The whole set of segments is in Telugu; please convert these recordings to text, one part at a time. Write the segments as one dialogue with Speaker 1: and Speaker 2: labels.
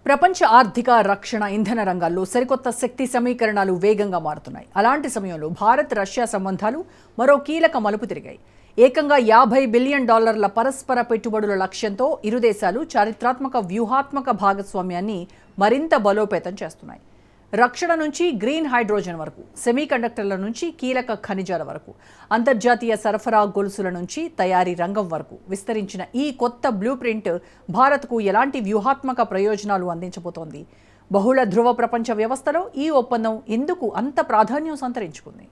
Speaker 1: ప్రపంచ ఆర్థిక రక్షణ ఇంధన రంగాల్లో సరికొత్త శక్తి సమీకరణాలు వేగంగా మారుతున్నాయి. అలాంటి సమయంలో భారత్ రష్యా సంబంధాలు మరో కీలక మలుపు తిరిగాయి. ఏకంగా $50 బిలియన్ పరస్పర పెట్టుబడుల లక్ష్యంతో ఇరు దేశాలు చారిత్రాత్మక వ్యూహాత్మక భాగస్వామ్యాన్ని మరింత బలోపేతం చేస్తున్నాయి. రక్షణ నుంచి గ్రీన్ హైడ్రోజన్ వరకు, సెమీకండక్టర్ల నుంచి కీలక ఖనిజాల వరకు, అంతర్జాతీయ సరఫరా గొలుసుల నుంచి తయారీ రంగం వరకు విస్తరించిన ఈ కొత్త బ్లూ ప్రింట్ భారత్కు ఎలాంటి వ్యూహాత్మక ప్రయోజనాలు అందించబోతోంది? బహుళ ధృవ ప్రపంచ వ్యవస్థలో ఈ ఒప్పందం ఎందుకు అంత ప్రాధాన్యం సంతరించుకుంది?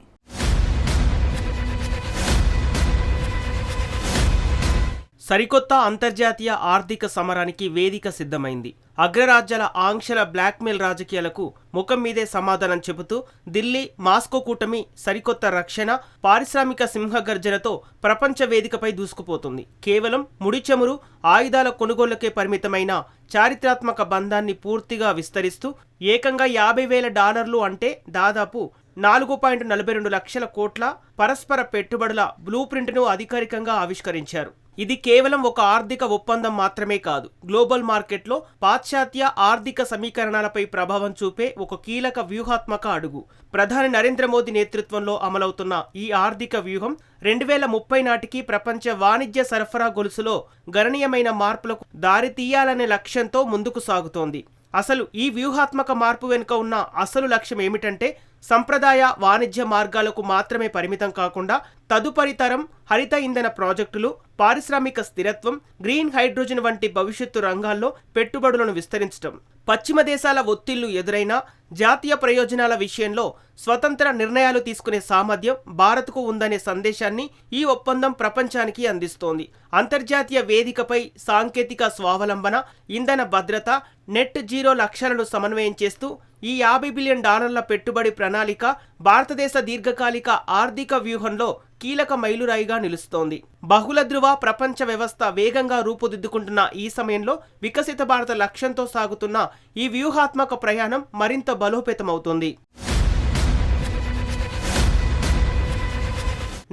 Speaker 2: సరికొత్త అంతర్జాతీయ ఆర్థిక సమరానికి వేదిక సిద్ధమైంది. అగ్రరాజ్యాల ఆంక్షల బ్లాక్మెయిల్ రాజకీయాలకు ముఖం మీదే సమాధానం చెబుతూ ఢిల్లీ, మాస్కో కూటమి సరికొత్త రక్షణ, పారిశ్రామిక సింహగర్జనతో ప్రపంచ వేదికపై దూసుకుపోతుంది. కేవలం ముడి చమురు, ఆయుధాల కొనుగోళ్లకే పరిమితమైన చారిత్రాత్మక బంధాన్ని పూర్తిగా విస్తరిస్తూ ఏకంగా $50,000 అంటే దాదాపు 4.42 లక్షల కోట్ల పరస్పర పెట్టుబడుల బ్లూ ప్రింట్ను అధికారికంగా ఆవిష్కరించారు. ఇది కేవలం ఒక ఆర్థిక ఒప్పందం మాత్రమే కాదు, గ్లోబల్ మార్కెట్లో పాశ్చాత్య ఆర్థిక సమీకరణాలపై ప్రభావం చూపే ఒక కీలక వ్యూహాత్మక అడుగు. ప్రధాని నరేంద్ర మోదీ నేతృత్వంలో అమలవుతున్న ఈ ఆర్థిక వ్యూహం 2030 నాటికి ప్రపంచ వాణిజ్య సరఫరా గొలుసులో గణనీయమైన మార్పులకు దారితీయాలనే లక్ష్యంతో ముందుకు సాగుతోంది. అసలు ఈ వ్యూహాత్మక మార్పు వెనుక ఉన్న అసలు లక్ష్యం ఏమిటంటే, సంప్రదాయ వాణిజ్య మార్గాలకు మాత్రమే పరిమితం కాకుండా తదుపరి తరం హరిత ఇంధన ప్రాజెక్టులు, పారిశ్రామిక స్థిరత్వం, గ్రీన్ హైడ్రోజన్ వంటి భవిష్యత్తు రంగాల్లో పెట్టుబడులను విస్తరించడం. పశ్చిమ దేశాల ఒత్తిళ్లు ఎదురైనా జాతీయ ప్రయోజనాల విషయంలో స్వతంత్ర నిర్ణయాలు తీసుకునే సామర్థ్యం భారత్కు ఉందనే సందేశాన్ని ఈ ఒప్పందం ప్రపంచానికి అందిస్తోంది. అంతర్జాతీయ వేదికపై సాంకేతిక స్వావలంబన, ఇంధన భద్రత, నెట్ జీరో లక్ష్యాలను సమన్వయం చేస్తూ ఈ $50 బిలియన్ పెట్టుబడి ప్రణాళిక భారతదేశ దీర్ఘకాలిక ఆర్థిక వ్యూహంలో కీలక మైలురాయిగా నిలుస్తోంది. బహుళ ధృవ ప్రపంచ వ్యవస్థ వేగంగా రూపుదిద్దుకుంటున్న ఈ సమయంలో వికసిత భారత లక్ష్యంతో సాగుతున్న ఈ వ్యూహాత్మక ప్రయాణం మరింత బలోపేతమవుతుంది.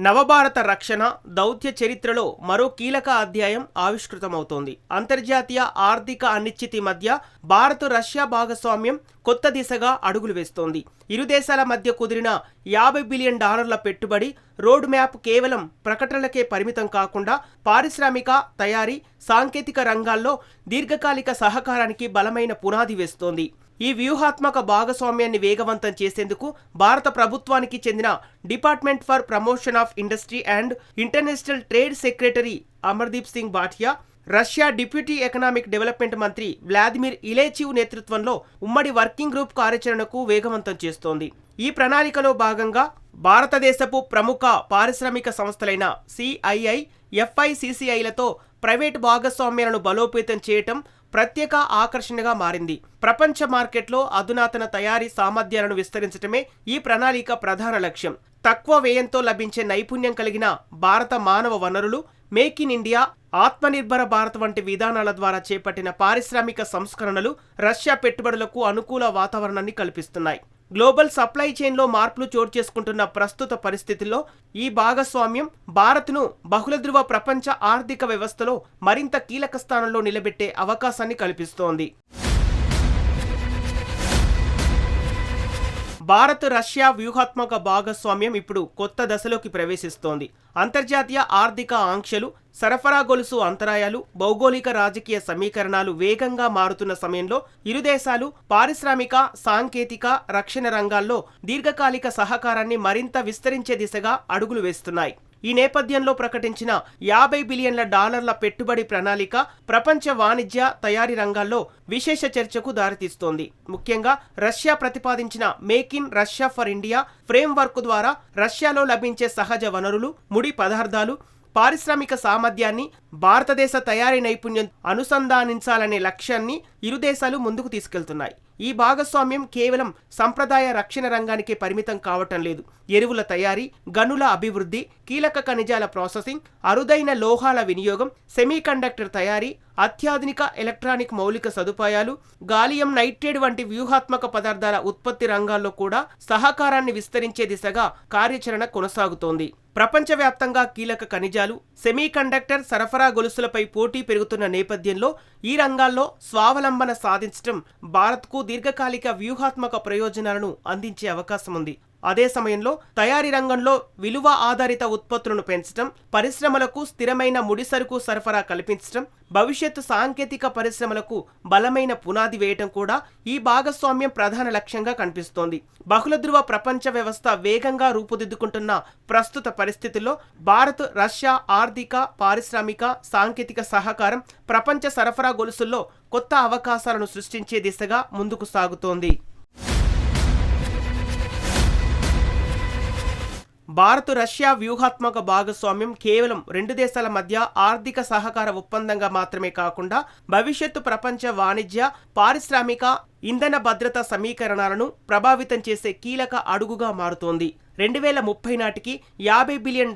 Speaker 2: నవభారత రక్షణ దౌత్య చరిత్రలో మరో కీలక అధ్యాయం ఆవిష్కృతమవుతోంది. అంతర్జాతీయ ఆర్థిక అనిశ్చితి మధ్య భారత్ రష్యా భాగస్వామ్యం కొత్త దిశగా అడుగులు వేస్తోంది. ఇరు దేశాల మధ్య కుదిరిన $50 బిలియన్ పెట్టుబడి రోడ్ మ్యాప్ కేవలం ప్రకటనలకే పరిమితం కాకుండా పారిశ్రామిక, తయారీ, సాంకేతిక రంగాల్లో దీర్ఘకాలిక సహకారానికి బలమైన పునాది వేస్తోంది. ఈ వ్యూహాత్మక భాగస్వామ్యాన్ని వేగవంతం చేసేందుకు భారత ప్రభుత్వానికి చెందిన department for promotion of industry and international trade secretary Amardeep Singh Bhatia, Russia deputy economic development మంత్రి వ్లాదిమిర్ ఇలేచివ్ నేతృత్వంలో ఉమ్మడి వర్కింగ్ గ్రూప్ కార్యాచరణకు వేగవంతం చేస్తోంది. ఈ ప్రణాళికలో భాగంగా భారతదేశపు ప్రముఖ పారిశ్రామిక సంస్థలైన CII, FICCIలతో ప్రైవేటు భాగస్వామ్యాలను బలోపేతం చేయటం ప్రత్యేక ఆకర్షణగా మారింది. ప్రపంచ మార్కెట్లో అధునాతన తయారీ సామర్థ్యాలను విస్తరించడమే ఈ ప్రణాళిక ప్రధాన లక్ష్యం. తక్కువ వ్యయంతో లభించే నైపుణ్యం కలిగిన భారత మానవ వనరులు, make in India, Atmanirbhar Bharat వంటి విధానాల ద్వారా చేపట్టిన పారిశ్రామిక సంస్కరణలు రష్యా పెట్టుబడులకు అనుకూల వాతావరణాన్ని కల్పిస్తున్నాయి. గ్లోబల్ సప్లై చైన్లో మార్పులు చోటు చేసుకుంటున్న ప్రస్తుత పరిస్థితుల్లో ఈ భాగస్వామ్యం భారత్ను బహుళ ధృవ ప్రపంచ ఆర్థిక వ్యవస్థలో మరింత కీలక స్థానంలో నిలబెట్టే అవకాశాన్ని కల్పిస్తోంది. భారత్ రష్యా వ్యూహాత్మక భాగస్వామ్యం ఇప్పుడు కొత్త దశలోకి ప్రవేశిస్తోంది. అంతర్జాతీయ ఆర్థిక ఆంక్షలు, సరఫరా గొలుసు అంతరాయాలు, భౌగోళిక రాజకీయ సమీకరణాలు వేగంగా మారుతున్న సమయంలో ఇరు దేశాలు పారిశ్రామిక, సాంకేతిక, రక్షణ రంగాల్లో దీర్ఘకాలిక సహకారాన్ని మరింత విస్తరించే దిశగా అడుగులు వేస్తున్నాయి. ఈ నేపథ్యంలో ప్రకటించిన $50 బిలియన్ల పెట్టుబడి ప్రణాళిక ప్రపంచ వాణిజ్య, తయారీ రంగాల్లో విశేష చర్చకు దారితీస్తోంది. ముఖ్యంగా రష్యా ప్రతిపాదించిన make in Russia for India framework ద్వారా రష్యాలో లభించే సహజ వనరులు, ముడి పదార్థాలు, పారిశ్రామిక సామర్థ్యాన్ని భారతదేశ తయారీ నైపుణ్యం అనుసంధానించాలనే లక్ష్యాన్ని ఇరు దేశాలు ముందుకు తీసుకెళ్తున్నాయి. ఈ భాగస్వామ్యం కేవలం సంప్రదాయ రక్షణ రంగానికే పరిమితం కావటం లేదు. ఎరువుల తయారీ, గనుల అభివృద్ధి, కీలక ఖనిజాల ప్రాసెసింగ్, అరుదైన లోహాల వినియోగం, సెమీకండక్టర్ తయారీ, అత్యాధునిక ఎలక్ట్రానిక్ మౌలిక సదుపాయాలు, గాలియం నైట్రేట్ వంటి వ్యూహాత్మక పదార్థాల ఉత్పత్తి రంగాల్లో కూడా సహకారాన్ని విస్తరించే దిశగా కార్యాచరణ కొనసాగుతోంది. ప్రపంచవ్యాప్తంగా కీలక ఖనిజాలు, సెమీకండక్టర్ సరఫరా గొలుసులపై పోటీ పెరుగుతున్న నేపథ్యంలో ఈ రంగాల్లో స్వావలంబన సాధించడం భారత్కు దీర్ఘకాలిక వ్యూహాత్మక ప్రయోజనాలను అందించే అవకాశం ఉంది. అదే సమయంలో తయారీ రంగంలో విలువ ఆధారిత ఉత్పత్తులను పెంచడం, పరిశ్రమలకు స్థిరమైన ముడిసరుకు సరఫరా కల్పించడం, భవిష్యత్తు సాంకేతిక పరిశ్రమలకు బలమైన పునాది వేయటం కూడా ఈ భాగస్వామ్యం ప్రధాన లక్ష్యంగా కనిపిస్తోంది. బహుళధ్రువ ప్రపంచ వ్యవస్థ వేగంగా రూపుదిద్దుకుంటున్న ప్రస్తుత పరిస్థితుల్లో భారత్ రష్యా ఆర్థిక, పారిశ్రామిక, సాంకేతిక సహకారం ప్రపంచ సరఫరా గొలుసుల్లో కొత్త అవకాశాలను సృష్టించే దిశగా ముందుకు సాగుతోంది. భారత్ రష్యా వ్యూహాత్మక భాగస్వామ్యం కేవలం రెండు దేశాల మధ్య ఆర్థిక సహకార ఒప్పందంగా మాత్రమే కాకుండా భవిష్యత్తు ప్రపంచ వాణిజ్య, పారిశ్రామిక, ఇంధన భద్రత సమీకరణాలను ప్రభావితం చేసే కీలక అడుగుగా మారుతోంది. 2030 నాటికి $50 బిలియన్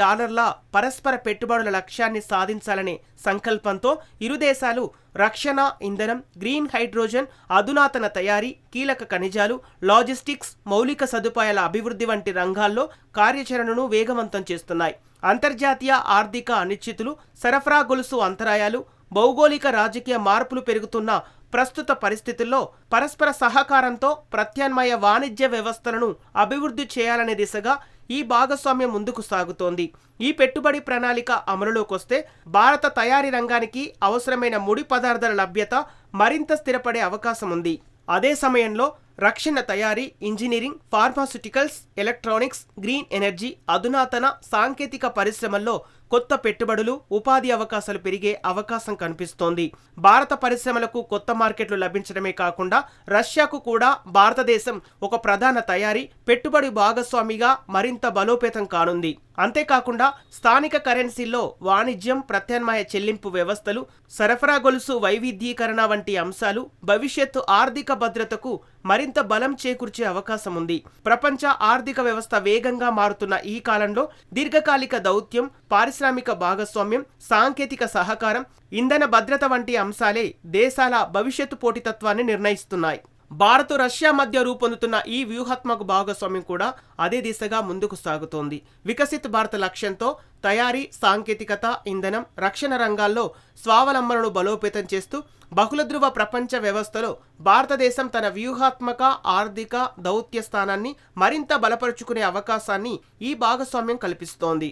Speaker 2: పరస్పర పెట్టుబడుల లక్ష్యాన్ని సాధించాలనే సంకల్పంతో ఇరు దేశాలు రక్షణ, ఇంధనం, గ్రీన్ హైడ్రోజన్, అధునాతన తయారీ, కీలక ఖనిజాలు, లాజిస్టిక్స్, మౌలిక సదుపాయాల అభివృద్ధి వంటి రంగాల్లో కార్యాచరణను వేగవంతం చేస్తున్నాయి. అంతర్జాతీయ ఆర్థిక అనిశ్చితులు, సరఫరా గొలుసు అంతరాయాలు, భౌగోళిక రాజకీయ మార్పులు పెరుగుతున్న ప్రస్తుత పరిస్థితుల్లో పరస్పర సహకారంతో ప్రత్యామ్నాయ వాణిజ్య వ్యవస్థలను అభివృద్ధి చేయాలనే దిశగా ఈ భాగస్వామ్యం ముందుకు సాగుతోంది. ఈ పెట్టుబడి ప్రణాళిక అమలులోకొస్తే భారత తయారీ రంగానికి అవసరమైన ముడి పదార్థాల లభ్యత మరింత స్థిరపడే అవకాశం ఉంది. అదే సమయంలో రక్షణ తయారీ, engineering, pharmaceuticals, electronics, green energy, అధునాతన సాంకేతిక పరిశ్రమల్లో కొత్త పెట్టుబడులు, ఉపాధి అవకాశాలు పెరిగే అవకాశం కనిపిస్తోంది. భారత పరిశ్రమలకు కొత్త మార్కెట్లు లభించడమే కాకుండా రష్యాకు కూడా భారతదేశం ఒక ప్రధాన తయారీ, పెట్టుబడి భాగస్వామిగా మరింత బలోపేతం కానుంది. అంతేకాకుండా స్థానిక కరెన్సీల్లో వాణిజ్యం, ప్రత్యామ్నాయ చెల్లింపు వ్యవస్థలు, సరఫరా గొలుసు వైవిధ్యీకరణ వంటి అంశాలు భవిష్యత్తు ఆర్థిక భద్రతకు మరింత బలం చేకూర్చే అవకాశం ఉంది. ప్రపంచ ఆర్థిక వ్యవస్థ వేగంగా మారుతున్న ఈ కాలంలో దీర్ఘకాలిక దౌత్యం, పారిశ్రామిక భాగస్వామ్యం, సాంకేతిక సహకారం, ఇంధన భద్రత వంటి అంశాలే దేశాల భవిష్యత్తు పోటీతత్వాన్ని నిర్ణయిస్తున్నాయి. భారత్ రష్యా మధ్య రూపొందుతున్న ఈ వ్యూహాత్మక భాగస్వామ్యం కూడా అదే దిశగా ముందుకు సాగుతోంది. వికసిత్ భారత్ లక్ష్యంతో తయారీ, సాంకేతికత, ఇంధనం, రక్షణ రంగాల్లో స్వావలంబనను బలోపేతం చేస్తూ బహుళధ్రువ ప్రపంచ వ్యవస్థలో భారతదేశం తన వ్యూహాత్మక, ఆర్థిక, దౌత్య స్థానాన్ని మరింత బలపరుచుకునే అవకాశాన్ని ఈ భాగస్వామ్యం కల్పిస్తోంది.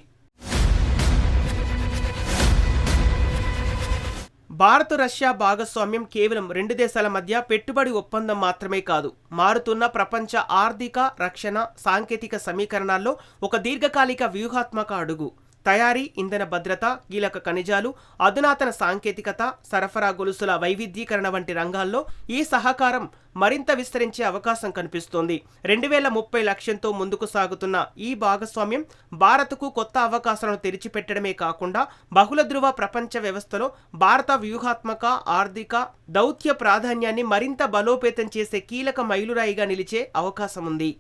Speaker 2: భారత్ రష్యా భాగస్వామ్యం కేవలం రెండు దేశాల మధ్య పెట్టుబడి ఒప్పందం మాత్రమే కాదు, మారుతున్న ప్రపంచ ఆర్థిక, రక్షణ, సాంకేతిక సమీకరణాల్లో ఒక దీర్ఘకాలిక వ్యూహాత్మక అడుగు. తయారీ, ఇంధన భద్రత, కీలక ఖనిజాలు, అధునాతన సాంకేతికత, సరఫరా గొలుసుల వైవిధ్యీకరణ వంటి రంగాల్లో ఈ సహకారం మరింత విస్తరించే అవకాశం కనిపిస్తోంది. 2030 లక్ష్యంతో ముందుకు సాగుతున్న ఈ భాగస్వామ్యం భారత్కు కొత్త అవకాశాలను తెరిచిపెట్టడమే కాకుండా బహుళధ్రువ ప్రపంచ వ్యవస్థలో భారత వ్యూహాత్మక, ఆర్థిక, దౌత్య ప్రాధాన్యాన్ని మరింత బలోపేతం చేసే కీలక మైలురాయిగా నిలిచే అవకాశం ఉంది.